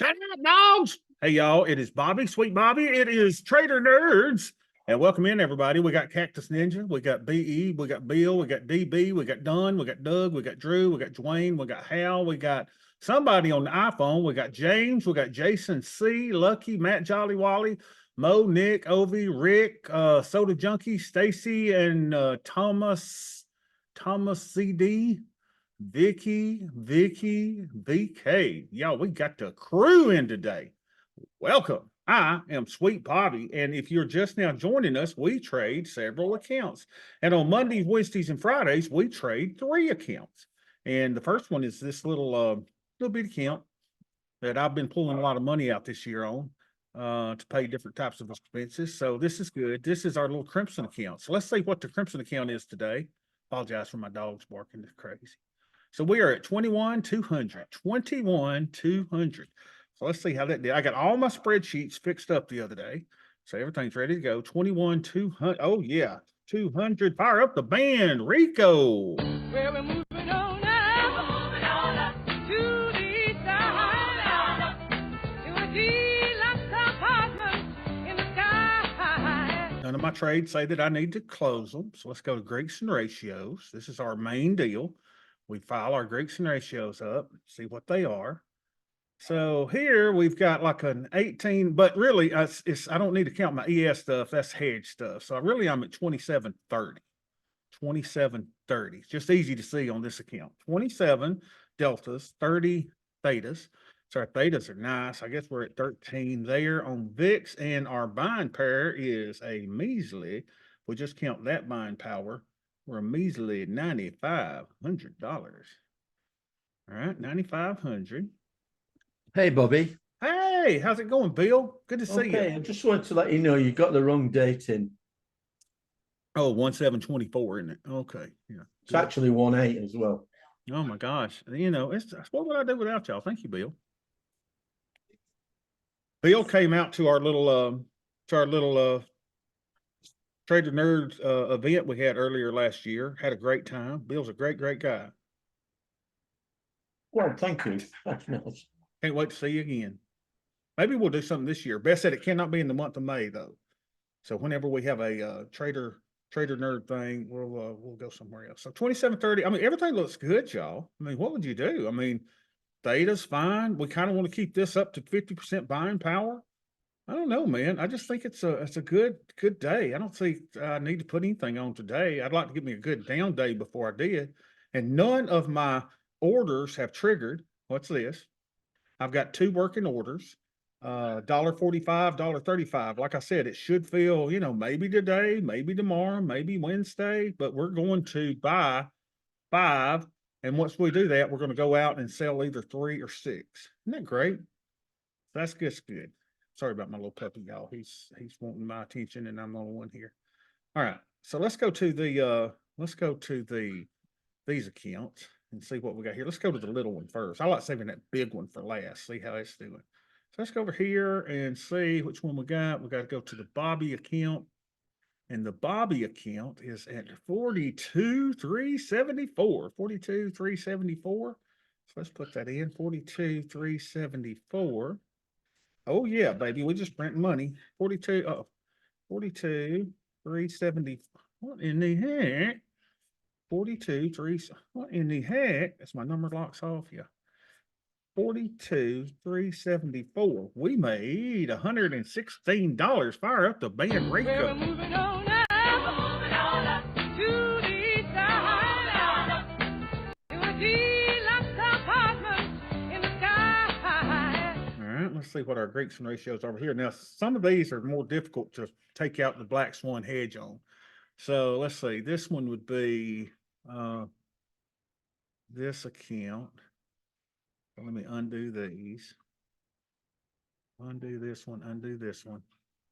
Shut up, dogs. Hey, y'all. It is Bobby, Sweet Bobby. It is Trader Nerds. And welcome in, everybody. We got Cactus Ninja. We got BE. We got Bill. We got DB. We got Dunn. We got Doug. We got Drew. We got Dwayne. We got Hal. We got somebody on the iPhone. We got James. We got Jason C. Lucky, Matt Jolly Wally, Mo, Nick, Ovi, Rick, Soda Junkie, Stacy, and Thomas CD. Vicky, VK. Y'all, we got the crew in today. Welcome. I am Sweet Bobby, and if you're just now joining us, we trade several accounts. And on Mondays, Wednesdays, and Fridays, we trade 3 accounts. And the first one is this little bit account that I've been pulling a lot of money out this year on to pay different types of expenses. So this is good. This is our little Crimson account. So let's see what the Crimson account is today. Apologize for my dogs barking. They're crazy. So we are at 21,200, 21,200. So let's see how that did. I got all my spreadsheets fixed up the other day. So everything's ready to go. 21,200. Oh, yeah. 200. Fire up the band, Rico. Well, we're moving on up to the side, to a deluxe apartment in the sky. None of my trades say that I need to close them. So let's go to Gregson ratios. This is our main deal. We file our Gregson ratios up, see what they are. So here we've got like an 18, but really I don't need to count my ES stuff. That's hedge stuff. So I'm at 2730. 2730. It's just easy to see on this account. 27 deltas, 30 thetas. So our thetas are nice. I guess we're at 13 there on VIX, and our buying pair is a measly. We just count that buying power. We're a measly $9,500. All right, 9,500. Hey, Bobby. Hey, how's it going, Bill? Good to see Okay, you. I just wanted to let you know you got the wrong date in. Oh, 1724, isn't it? Okay, yeah. It's actually 1/8 as well. Oh my gosh. It's what would I do without y'all? Thank you, Bill. Bill came out to our little Trader Nerds event we had earlier last year. Had a great time. Bill's a great guy. Well, thank you. That's nice. Can't wait to see you again. Maybe we'll do something this year. Beth said it cannot be in the month of May though. So whenever we have a trader nerd thing, we'll go somewhere else. So 2730. I mean, everything looks good, y'all. I mean, what would you do? I mean, theta's fine. We kind of want to keep this up to 50% buying power. I don't know, man. I just think it's a good day. I don't think I need to put anything on today. I'd like to give me a good down day before I did. And none of my orders have triggered. What's this? I've got 2 working orders. $1.45, $1.35. Like I said, it should feel, maybe today, maybe tomorrow, maybe Wednesday, but we're going to buy 5. And once we do that, we're going to go out and sell either 3 or 6. Isn't that great? That's just good. Sorry about my little puppy, y'all. He's wanting my attention, and I'm the only one here. All right. So let's go to these accounts and see what we got here. Let's go to the little one first. I like saving that big one for last. See how it's doing. So let's go over here and see which one we got. We got to go to the Bobby account. And the Bobby account is at 42,374. 42,374. So let's put that in. 42,374. Oh yeah, baby. We just print money. 42,370. What in the heck? 42,3. What in the heck? That's my number locks off. Yeah. 42,374. We made $116. Fire up the band, Well, we're Rico. moving on up to the side, to a deluxe apartment in the sky. All right, let's see what our Gregson ratios are over here. Now, some of these are more difficult to take out the Black Swan hedge on. So let's see. This one would be this account. Let me undo these. Undo this one, undo this one.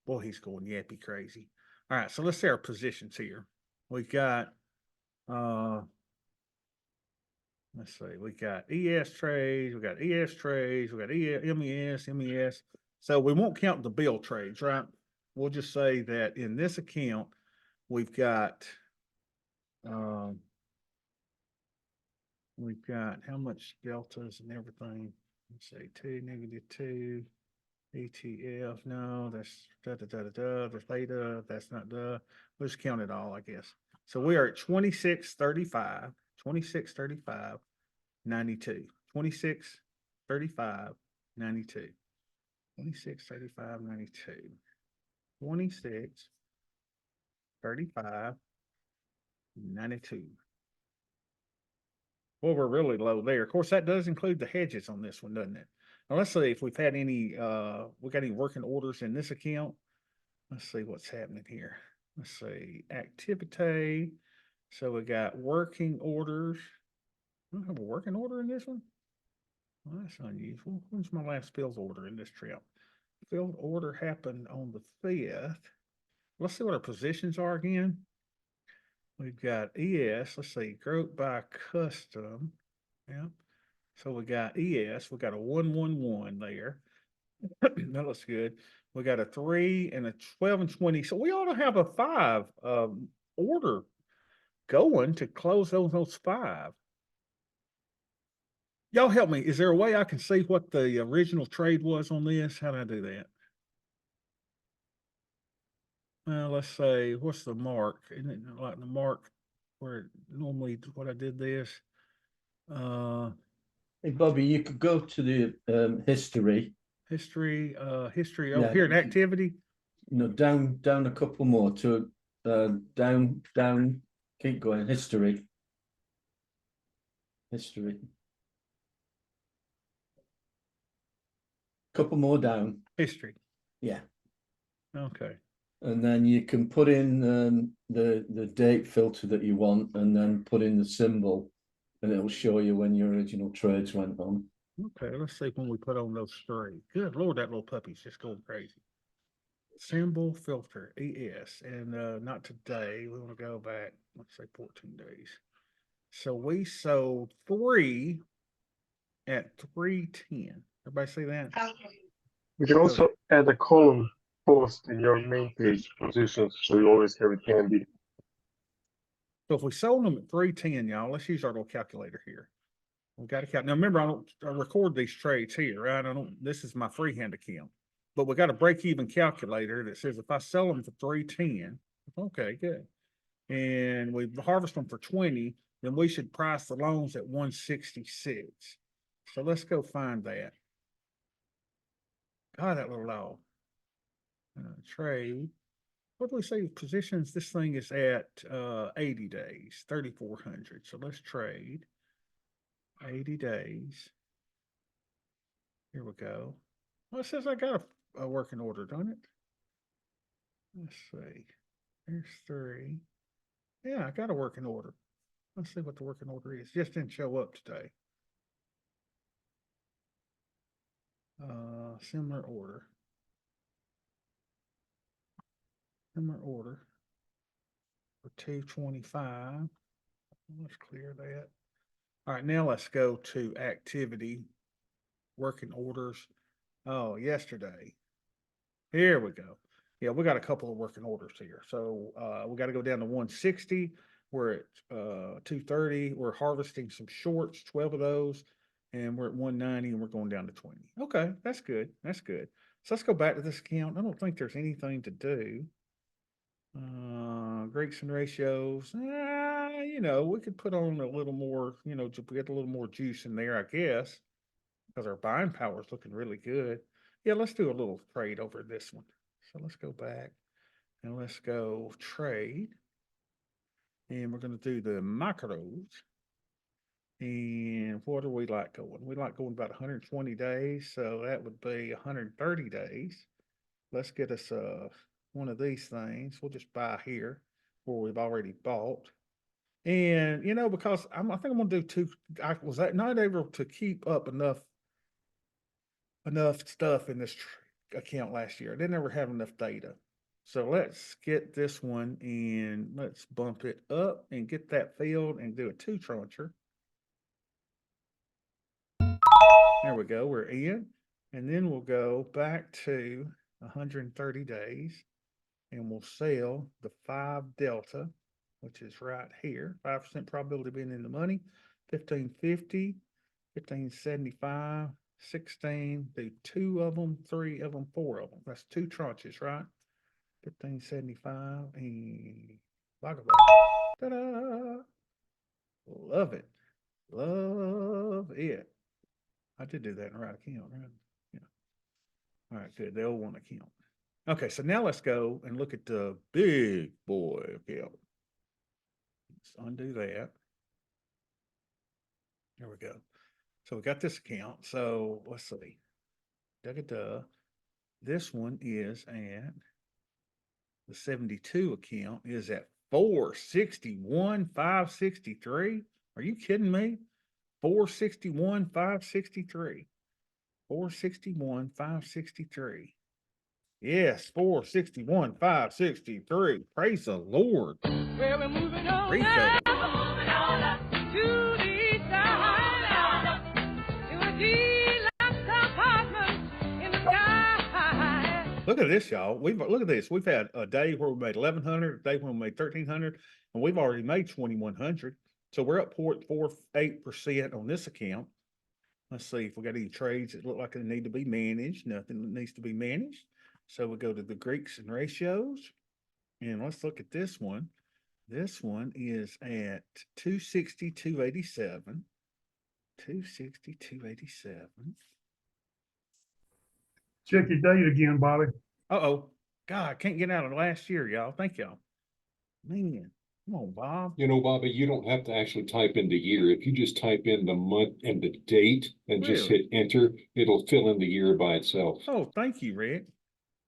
Boy, he's going yappy crazy. All right, so let's see our positions here. We got let's see, we got ES trades, we got ES trades, we got MES. So we won't count the bill trades, right? We'll just say that in this account, we've got how much deltas and everything. let's say 2, -2, ETF, no, that's the theta, that's not we'll just count it all, I guess. So we are at 2635, 2635, 92, 2635, 92, 2635, 92, 2635, 92. Well, we're really low there. Of course, that does include the hedges on this one, doesn't it? Now let's see if we've had any we got any working orders in this account. Let's see what's happening here. Let's see activity. So we got working orders. I don't have a working order in this one. Well, that's unusual. When's my last field order in this trip? Field order happened on the 5th. Let's see what our positions are again. We've got ES, let's see, group by custom. Yep. So we got ES, we got a 111 there. That looks good. We got a 3 and a 12 and 20. So we ought to have a 5 order going to close those 5. Y'all help me. Is there a way I can see what the original trade was on this? How do I do that? Let's say, what's the mark? Isn't it like the mark where normally what I did this? Hey, Bobby, you could go to the history. History, oh, Yeah. here in activity. No, down a couple more to down. Keep going. History. Couple more down. History. Yeah. Okay. And then you can put in the date filter that you want, and then put in the symbol, and it'll show you when your original trades went on. Okay, let's see when we put on those 3. Good Lord, that little puppy's just going crazy. Symbol filter, ES, and not today. We want to go back, let's say 14 days. So we sold 3 at 310. Everybody see that? You can also add a column post in your main page positions, so you always have it handy. So if we sold them at 310, y'all, let's use our little calculator here. We got to count. Now remember, I record these trades here, right? This is my freehand account, but we got a break-even calculator that says if I sell them for 310, okay, good. And we harvest them for 20, then we should price the loans at 166. So let's go find that. God, that little law. Trade. What do we say positions? This thing is at 80 days, 3,400. So let's trade 80 days. Here we go. Well, it says I got a working order, don't it? Let's see. Here's 3. Yeah, I got a working order. Let's see what the working order is. Just didn't show up today. Similar order. Similar order for 225. Let's clear that. All right, now let's go to activity, working orders. Oh, yesterday. Here we go. Yeah, we got a couple of working orders here. So we got to go down to 160. We're at 230. We're harvesting some shorts, 12 of those, and we're at 190 and we're going down to 20. Okay, that's good. That's good. So let's go back to this account. I don't think there's anything to do. Greeks and ratios. You know, we could put on a little more, you know, to get a little more juice in there, I guess, because our buying power is looking really good. Yeah, let's do a little trade over this one. So let's go back and let's go trade. And we're going to do the macros. And what do we like going? We like going about 120 days. So that would be 130 days. Let's get us one of these things. We'll just buy here where we've already bought. And, you know, because I think I'm going to do 2. I was not able to keep up enough stuff in this account last year. I didn't ever have enough data. So let's get this one and let's bump it up and get that filled and do a 2 trancher. There we go. We're in. And then we'll go back to 130 days and we'll sell the 5 delta, which is right here. 5% probability of being in the money. 1550, 1575, 16, do 2 of them, 3 of them, 4 of them. That's 2 tranches, right? 1575 and Vagabond. Ta-da! Love it. Love it. I did do that in the right account, right? Yeah. All right, good. The L1 account. Okay, so now let's go and look at the big boy account. Let's undo that. There we go. So we got this account. So let's see. Da-da-da. This one is at the 72 account is at 461,563. Are you kidding me? 461,563. 461,563. Yes, 461,563. Praise the Lord. Well, we're moving on Rico. now. To the east side. To a deluxe apartment in the sky. Look at this, y'all. Look at this. We've had a day where we made 1,100, a day when we made 1,300, and we've already made 2,100. So we're up 0.48% on this account. Let's see if we got any trades that look like they need to be managed. Nothing that needs to be managed. So we go to the Greeks and ratios, and let's look at this one. This one is at 260, 287. 260, 287. Check your date again, Bobby. Uh-oh. God, I can't get out of last year, y'all. Thank y'all. Man, come on, Bob. You know, Bobby, you don't have to actually type in the year. If you just type in the month and the date and just Really? hit enter, it'll fill in the year by itself. Oh, thank you, Rick.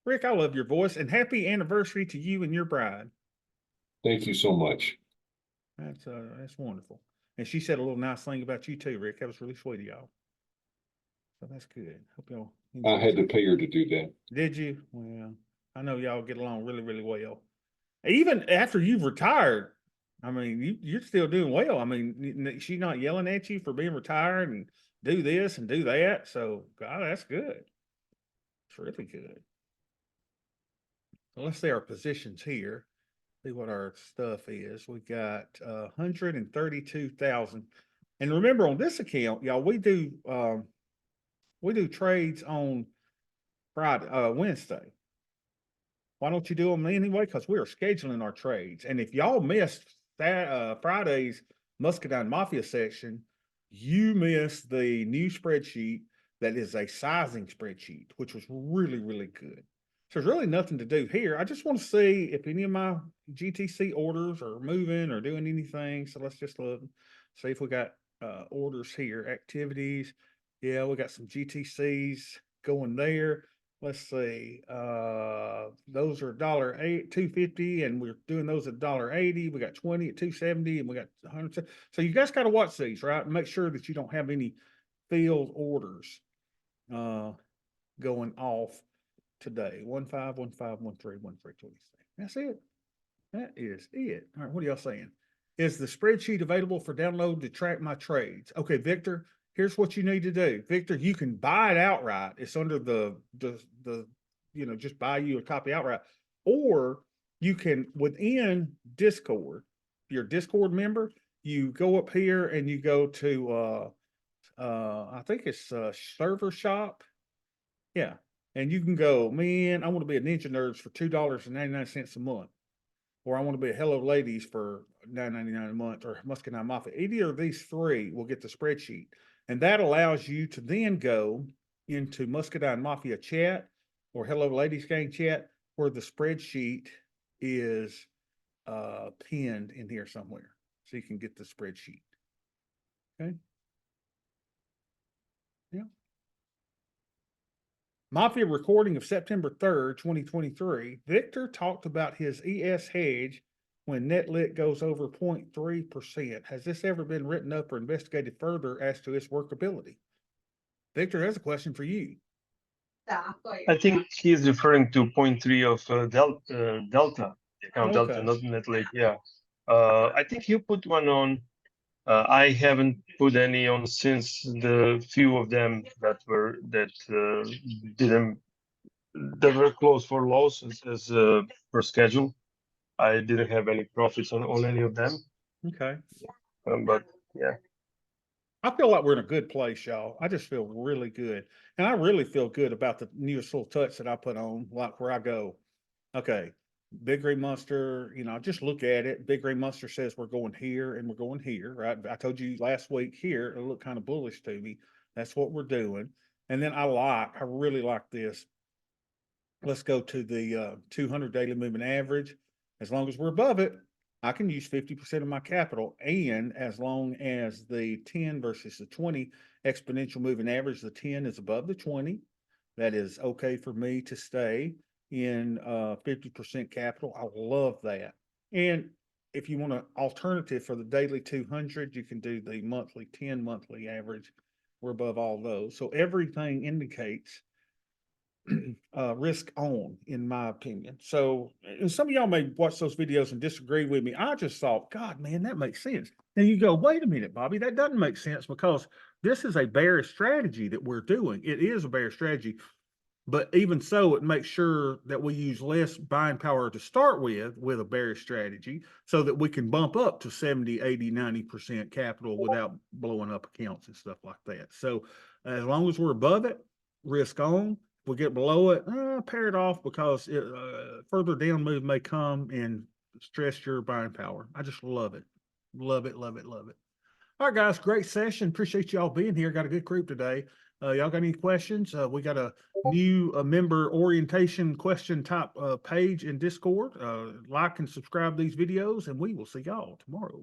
Rick, I love your voice, and happy anniversary to you and your bride. Thank you so much. That's wonderful. And she said a little nice thing about you too, Rick. That was really sweet of y'all. So that's good. Hope y'all I enjoy had to it. pay her to do that. Did you? Well, I know y'all get along really, really well. Even after you've retired, I mean, you're still doing well. I mean, she's not yelling at you for being retired and do this and do that. So, God, that's good. It's really good. So let's see our positions here. See what our stuff is. We got 132,000. And remember on this account, y'all, we do trades on Friday, Wednesday. Why don't you do them anyway? Because we are scheduling our trades. And if y'all missed that Friday's Muscadine Mafia section, you missed the new spreadsheet that is a sizing spreadsheet, which was really, really good. So there's really nothing to do here. I just want to see if any of my GTC orders are moving or doing anything. So let's just look, see if we got orders here, activities. Yeah, we got some GTCs going there. Let's see. Those are $2.50, and we're doing those at $1.80. We got 20 at 270, and we got 100. So you guys got to watch these, right? And make sure that you don't have any failed orders going off today. 1515131326. That's it. That is it. All right, what are y'all saying? Is the spreadsheet available for download to track my trades? Okay, Victor, here's what you need to do. Victor, you can buy it outright. It's under the just buy you a copy outright. Or you can, within Discord, if you're a Discord member, you go up here and you go to I think it's server shop. Yeah. And you can go, man, I want to be a Ninja Nerds for $2.99 a month. Or I want to be a Hello Ladies for $9.99 a month, or Muscadine Mafia. Either of these three will get the spreadsheet. And that allows you to then go into Muscadine Mafia chat or Hello Ladies Gang chat, where the spreadsheet is pinned in here somewhere. So you can get the spreadsheet. Okay. Yeah. Mafia recording of September 3rd, 2023. Victor talked about his ES hedge when net lit goes over 0.3%. Has this ever been written up or investigated further as to its workability? Victor, that's a question for you. I think he's referring to 0.3 of Delta, account Delta, Okay. not Netlake. Yeah. I think you put one on. I haven't put any on since the few of them that were closed for loss as per schedule. I didn't have any profits on any of them. Okay. But yeah. I feel like we're in a good place, y'all. I just feel really good. And I really feel good about the newest little touch that I put on, like where I go, okay, Big Green Monster, you know, I just look at it. Big Green Monster says we're going here and we're going here, right? I told you last week here, it looked kind of bullish to me. That's what we're doing. And then I really like this. Let's go to the 200 daily moving average. As long as we're above it, I can use 50% of my capital. And as long as the 10 versus the 20 exponential moving average, the 10 is above the 20, that is okay for me to stay in 50% capital. I love that. And if you want an alternative for the daily 200, you can do the monthly 10 monthly average. We're above all those. So everything indicates risk on, in my opinion. So, and some of y'all may watch those videos and disagree with me. I just thought, God, man, that makes sense. And you go, wait a minute, Bobby, that doesn't make sense because this is a bearish strategy that we're doing. It is a bearish strategy, but even so, it makes sure that we use less buying power to start with a bearish strategy so that we can bump up to 70, 80, 90% capital without blowing up accounts and stuff like that. So as long as we're above it, risk on. If we get below it, pair it off because further down move may come and stress your buying power. I just love it. Love it, love it, love it. All right, guys, great session. Appreciate y'all being here. Got a good group today. Y'all got any questions? We got a new member orientation question type page in Discord. Like and subscribe these videos, and we will see y'all tomorrow.